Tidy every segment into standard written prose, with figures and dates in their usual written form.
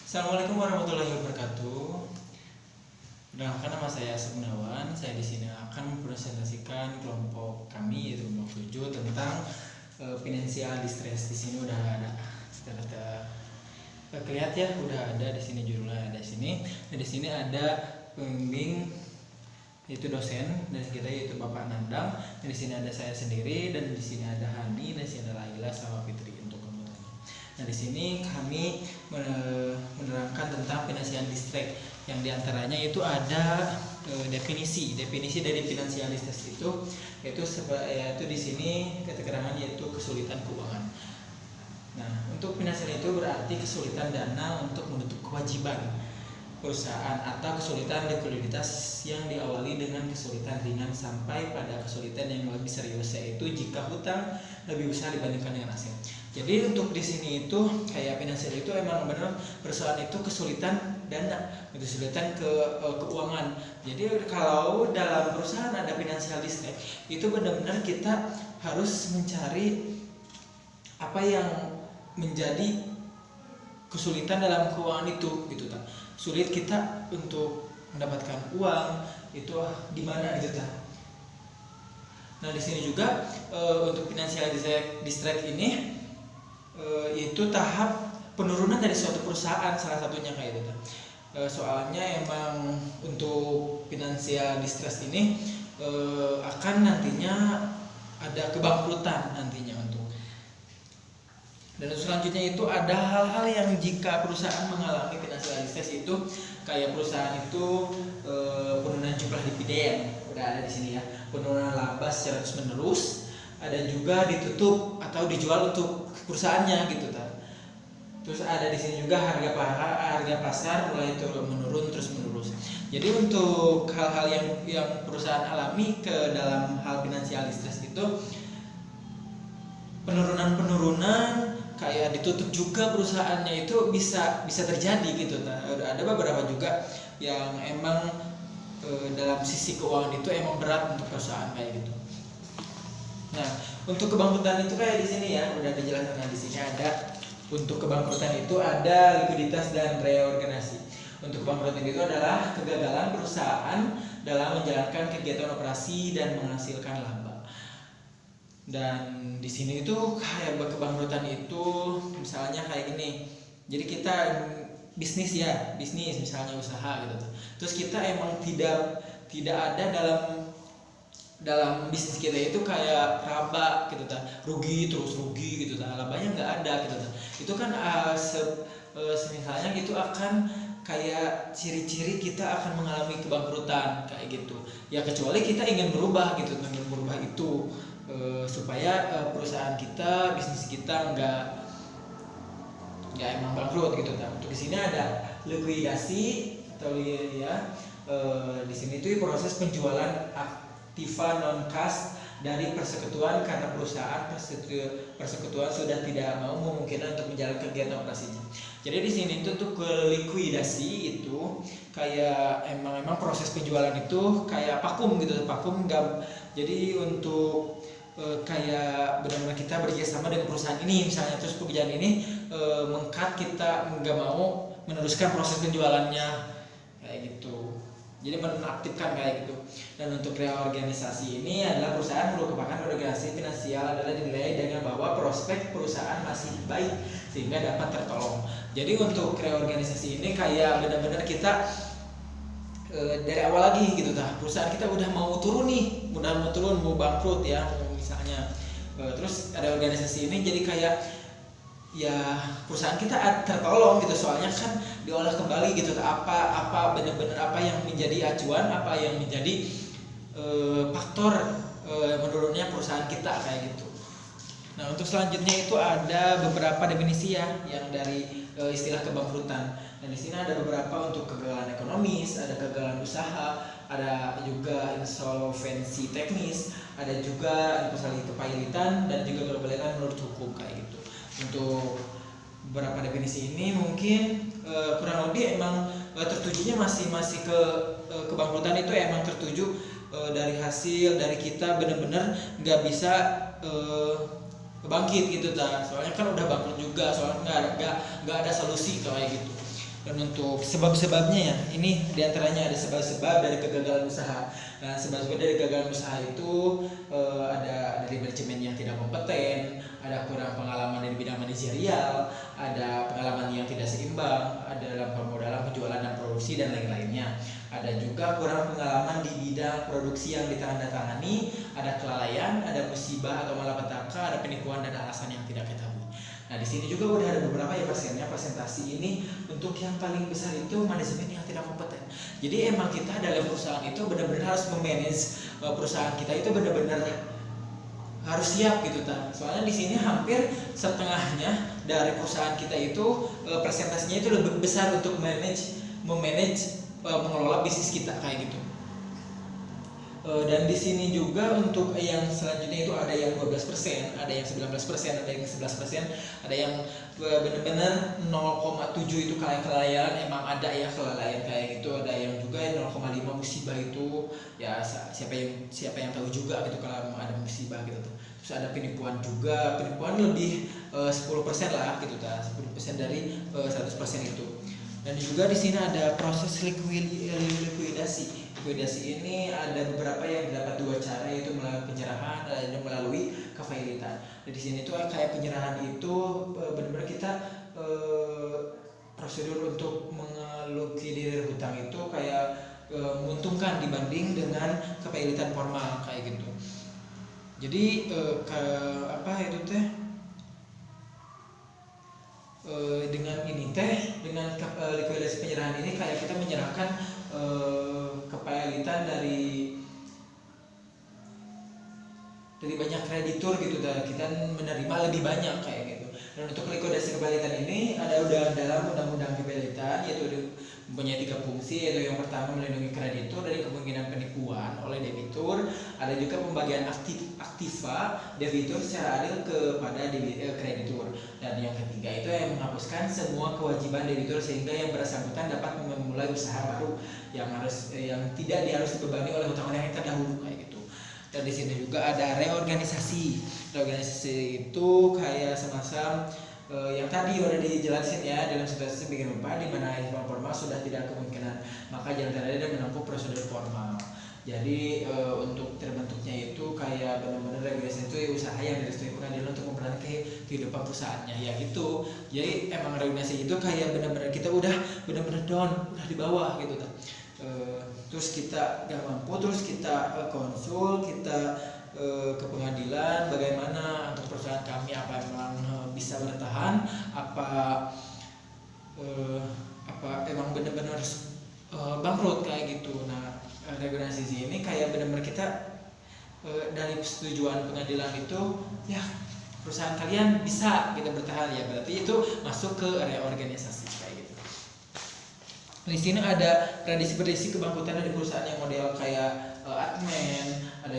Assalamualaikum warahmatullahi wabarakatuh. Perkenalkan, nama saya Asep Gunawan. Saya di sini akan mempresentasikan kelompok kami yaitu kelompok 7 tentang financial distress. Di sini udah ada kelihatan ya, udah ada di sini judulnya ada di sini. Nah, di sini ada pembimbing yaitu dosen dari kita yaitu Bapak Nandang. Dan di sini ada saya sendiri dan di sini ada Hani dan di sini ada Laila sama Fitri untuk kemudian. Nah, di sini kami menerangkan tentang financial distress yang diantaranya itu ada definisi dari financial distress yaitu di sini keterangan yaitu kesulitan keuangan. Nah, untuk financial itu berarti kesulitan dana untuk menutup kewajiban perusahaan atau kesulitan likuiditas yang diawali dengan kesulitan ringan sampai pada kesulitan yang lebih serius, yaitu jika hutang lebih besar dibandingkan dengan aset. Jadi untuk di sini itu kayak finansial itu emang benar perusahaan itu kesulitan dana, kesulitan keuangan. Jadi kalau dalam perusahaan ada financial distress itu benar-benar kita harus mencari apa yang menjadi kesulitan dalam keuangan itu gitu kan. Sulit kita untuk mendapatkan uang itu di mana gitu kan. Nah, di sini juga untuk financial distress ini itu tahap penurunan dari suatu perusahaan, salah satunya kayak gitu. Soalnya emang untuk financial distress ini akan nantinya ada kebangkrutan nantinya untuk. Dan selanjutnya itu ada hal-hal yang jika perusahaan mengalami financial distress itu kayak perusahaan itu penurunan jumlah dividen, udah ada di sini ya, penurunan laba secara terus menerus, ada juga ditutup atau dijual untuk perusahaannya gitu kan. Terus ada di sini juga harga pasar mulai menurun terus menerus. Jadi untuk hal-hal yang perusahaan alami ke dalam hal financial distress itu penurunan kayak ditutup juga perusahaannya itu bisa terjadi gitu. Nah, ada beberapa juga yang emang dalam sisi keuangan itu emang berat untuk perusahaan kayak gitu. Nah, untuk kebangkrutan itu kayak di sini ya, udah dijelaskan. Nah, di sini ada untuk kebangkrutan itu ada likuiditas dan reorganisasi. Untuk kebangkrutan itu adalah kegagalan perusahaan dalam menjalankan kegiatan operasi dan menghasilkan laba. Dan di sini itu kayak kebangkrutan itu misalnya kayak gini. Jadi kita bisnis misalnya usaha gitu. Terus kita emang tidak ada dalam bisnis kita itu kayak raba gitu ta, rugi gitu ta, labanya nggak ada gitu ta. Itu kan misalnya gitu akan kayak ciri-ciri kita akan mengalami kebangkrutan kayak gitu ya, kecuali kita ingin berubah itu supaya perusahaan kita, bisnis kita nggak emang bangkrut gitu ta. Untuk di sini ada likuidasi atau ya di sini itu proses penjualan aktiva non cash dari persekutuan karena perusahaan persekutuan sudah tidak mau memungkinkan untuk menjalankan kegiatan operasinya. Jadi di sini itu tuh ke likuidasi itu kayak emang proses penjualan itu kayak vakum gitu, nggak. Jadi untuk kayak benar-benar kita bekerjasama dengan perusahaan ini misalnya, terus pekerjaan ini mengkat, kita nggak mau meneruskan proses penjualannya kayak gitu. Jadi menonaktifkan kayak gitu. Dan untuk reorganisasi ini adalah perusahaan merupakan organisasi finansial adalah dinilai dengan bahwa prospek perusahaan masih baik sehingga dapat tertolong. Jadi untuk reorganisasi ini kayak benar-benar kita dari awal lagi gitu dah. Perusahaan kita udah mau turun, mau bangkrut ya misalnya. Terus ada organisasi ini jadi kayak ya perusahaan kita tertolong gitu, soalnya kan diolah kembali gitu apa benar-benar apa yang menjadi acuan, apa yang menjadi faktor menurunnya perusahaan kita kayak gitu. Nah, untuk selanjutnya itu ada beberapa definisi ya yang dari istilah kebangkrutan. Dan di sini ada beberapa untuk kegagalan ekonomis, ada kegagalan usaha, ada juga insolvensi teknis, ada juga kepailitan dan juga kepailitan menurut hukum kayak gitu. Untuk beberapa definisi ini mungkin kurang lebih emang tertujunya masih ke kebangkrutan itu emang tertuju dari hasil dari kita benar-benar nggak bisa bangkit gitu ta. Soalnya kan udah bangkrut juga, soalnya nggak ada solusi kayak gitu. Dan untuk sebab-sebabnya ya, ini diantaranya ada sebab-sebab dari kegagalan usaha. Nah, sebab-sebab dari kegagalan usaha itu ada dari manajemen yang tidak kompeten, ada kurang pengalaman dari bidang manajerial, ada pengalaman yang tidak seimbang, ada dalam permodalan, penjualan dan produksi dan lain-lainnya. Ada juga kurang pengalaman di bidang produksi yang ditandatangani, ada kelalaian, ada musibah atau malapetaka, ada penipuan dan alasan yang tidak ketahui. Nah, di sini juga udah ada beberapa ya persennya. Presentasi ini untuk yang paling besar itu manajemen yang tidak kompeten. Jadi emang kita dalam perusahaan itu benar-benar harus memanage perusahaan kita itu benar-benar harus siap gitu ta. Soalnya di sini hampir setengahnya dari perusahaan kita itu presentasinya itu lebih besar untuk mengelola bisnis kita kayak gitu. Dan di sini juga untuk yang selanjutnya itu ada yang 12%, ada yang 19%, ada yang 11%, ada yang benar-benar 0,7 itu kelalaian, emang ada ya kelalaian kayak gitu, ada yang juga 0,5 musibah itu ya siapa yang tahu juga gitu kalau ada musibah gitu. Terus ada penipuan juga, penipuan lebih 10% lah gitu, 10% dari 100% itu. Dan juga di sini ada proses likuidasi. Likuidasi ini ada beberapa yang dapat dua cara, yaitu melalui penyerahan dan melalui kefailitan. Di sini tuh kayak penyerahan itu benar-benar kita prosedur untuk mengelukidir hutang itu kayak menguntungkan dibanding dengan kefailitan formal kayak gitu. Jadi dengan likuidasi penyerahan ini kayak kita menyerahkan kepailitan dari banyak kreditur gitu, kita menerima lebih banyak kayak gitu. Dan untuk likuidasi kepailitan ini ada dalam undang-undang kepailitan, yaitu mempunyai 3 fungsi, yaitu yang pertama melindungi kreditur dari kemungkinan penipuan oleh debitur, ada juga pembagian aktiva debitur secara adil kepada kreditur, dan yang ketiga itu yang menghapuskan semua kewajiban debitur sehingga yang bersangkutan dapat memulai usaha baru yang tidak harus dibebani oleh hutang-hutang yang terdahulu kayak gitu. Dan di sini juga ada reorganisasi. Reorganisasi itu kayak semacam yang tadi udah dijelasin ya, dalam situasi bikin lupa di mana informal formal sudah tidak kemungkinan, maka jalan terakhir dia menempuh prosedur formal. Jadi untuk terbentuknya itu kayak benar-benar regulasi itu usaha yang direstui pengadilan untuk memperhatikan kehidupan perusahaannya ya gitu. Jadi emang regulasi itu kayak benar-benar kita udah benar-benar down, udah di bawah gitu kan. Terus kita gak mampu, terus kita konsul, kita ke pengadilan bagaimana untuk perusahaan kami, apa memang bisa bertahan, apa emang benar-benar bangkrut kayak gitu. Nah, regulasi ini kayak benar-benar kita dari persetujuan pengadilan itu ya perusahaan kalian bisa kita bertahan ya, berarti itu masuk ke reorganisasi kayak gitu. Di sini ada prediksi kebangkrutan dari perusahaan yang model kayak admin, ada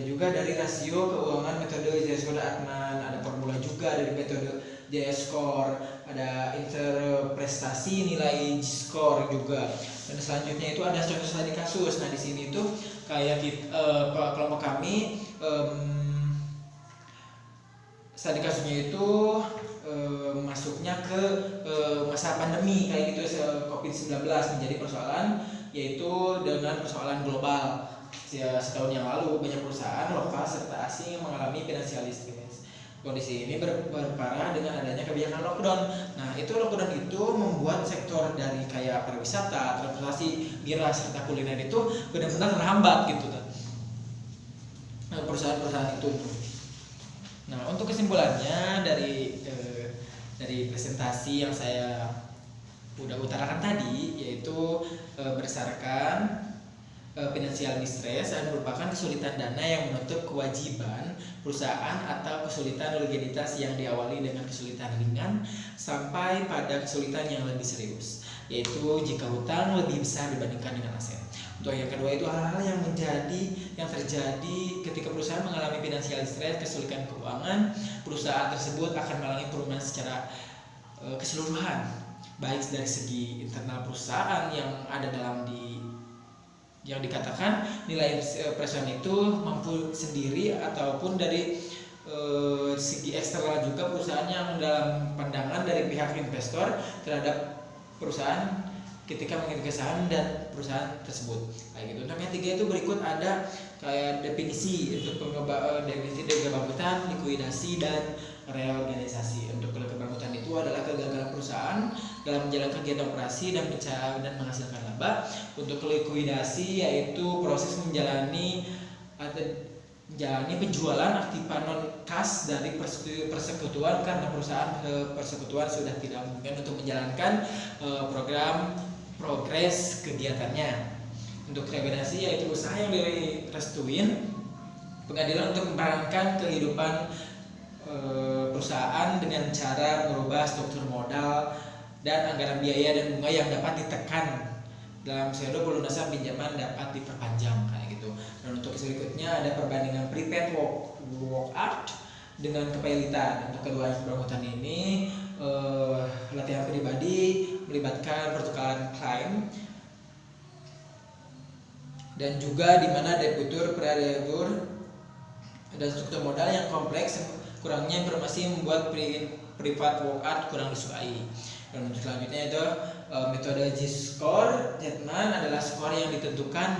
juga dari rasio keuangan metode JS-Score admin, ada formula juga dari metode JS-Score, ada interprestasi nilai G-Score juga. Dan selanjutnya itu ada contoh studi kasus. Nah, di sini tuh kayak kelompok kami studi kasusnya itu masuknya ke masa pandemi kayak gitu, COVID-19 menjadi persoalan, yaitu dengan persoalan global. Setahun yang lalu banyak perusahaan lokal serta asing yang mengalami financial distress. Kondisi ini berparah dengan adanya kebijakan lockdown. Nah, itu lockdown itu membuat sektor dari kayak pariwisata, transportasi, miras serta kuliner itu benar-benar terhambat gitu kan. Nah, perusahaan-perusahaan itu. Nah, untuk kesimpulannya dari presentasi yang saya udah utarakan tadi, yaitu berdasarkan financial distress merupakan kesulitan dana yang menutup kewajiban perusahaan atau kesulitan likuiditas yang diawali dengan kesulitan ringan sampai pada kesulitan yang lebih serius, yaitu jika hutang lebih besar dibandingkan dengan aset. Untuk yang kedua itu hal-hal yang terjadi ketika perusahaan mengalami financial distress, kesulitan keuangan, perusahaan tersebut akan mengalami perubahan secara keseluruhan, baik dari segi internal perusahaan yang ada yang dikatakan nilai perusahaan itu mampu sendiri, ataupun dari segi eksternal juga perusahaan yang dalam pandangan dari pihak investor terhadap perusahaan ketika mengirimkan saham dan perusahaan tersebut kayak gitu. Untuk yang ketiga itu berikut ada kayak definisi untuk definisi dari kebangkrutan, likuidasi dan reorganisasi. Untuk kebangkrutan itu adalah kegagalan perusahaan dalam menjalankan kegiatan operasi dan menghasilkan laba. Untuk likuidasi yaitu proses menjalani penjualan aktiva non kas dari persekutuan karena perusahaan persekutuan sudah tidak mungkin untuk menjalankan program progres kegiatannya. Untuk reorganisasi yaitu usaha yang direstuin pengadilan untuk mempertahankan kehidupan perusahaan dengan cara merubah struktur modal dan anggaran biaya dan bunga yang dapat ditekan dalam periode pelunasan pinjaman dapat diperpanjang kayak gitu. Dan untuk berikutnya ada perbandingan prepaid workout dengan kepilitan. Untuk kedua kebangkrutan ini latihan pribadi melibatkan pertukaran klaim dan juga di mana debitur, predebitur dan struktur modal yang kompleks, kurangnya informasi membuat privat workout kurang disukai. Dan untuk selanjutnya itu metode G-score Zetman adalah skor yang ditentukan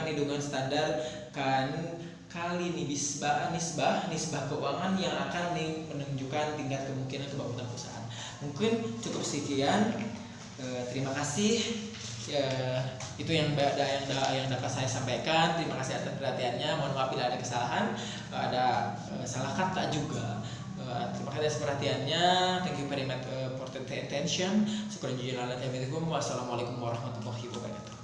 hitungan standar kali nisbah keuangan yang akan menunjukkan tingkat kemungkinan kebangkrutan perusahaan. Mungkin cukup sekian. Terima kasih. Itu yang dapat saya sampaikan. Terima kasih atas perhatiannya. Mohon maaf bila ada kesalahan, ada salah kata juga. Terima kasih atas perhatiannya. Thank you very much for the attention. Syukur jazakallahu khairan. Wassalamualaikum warahmatullahi wabarakatuh.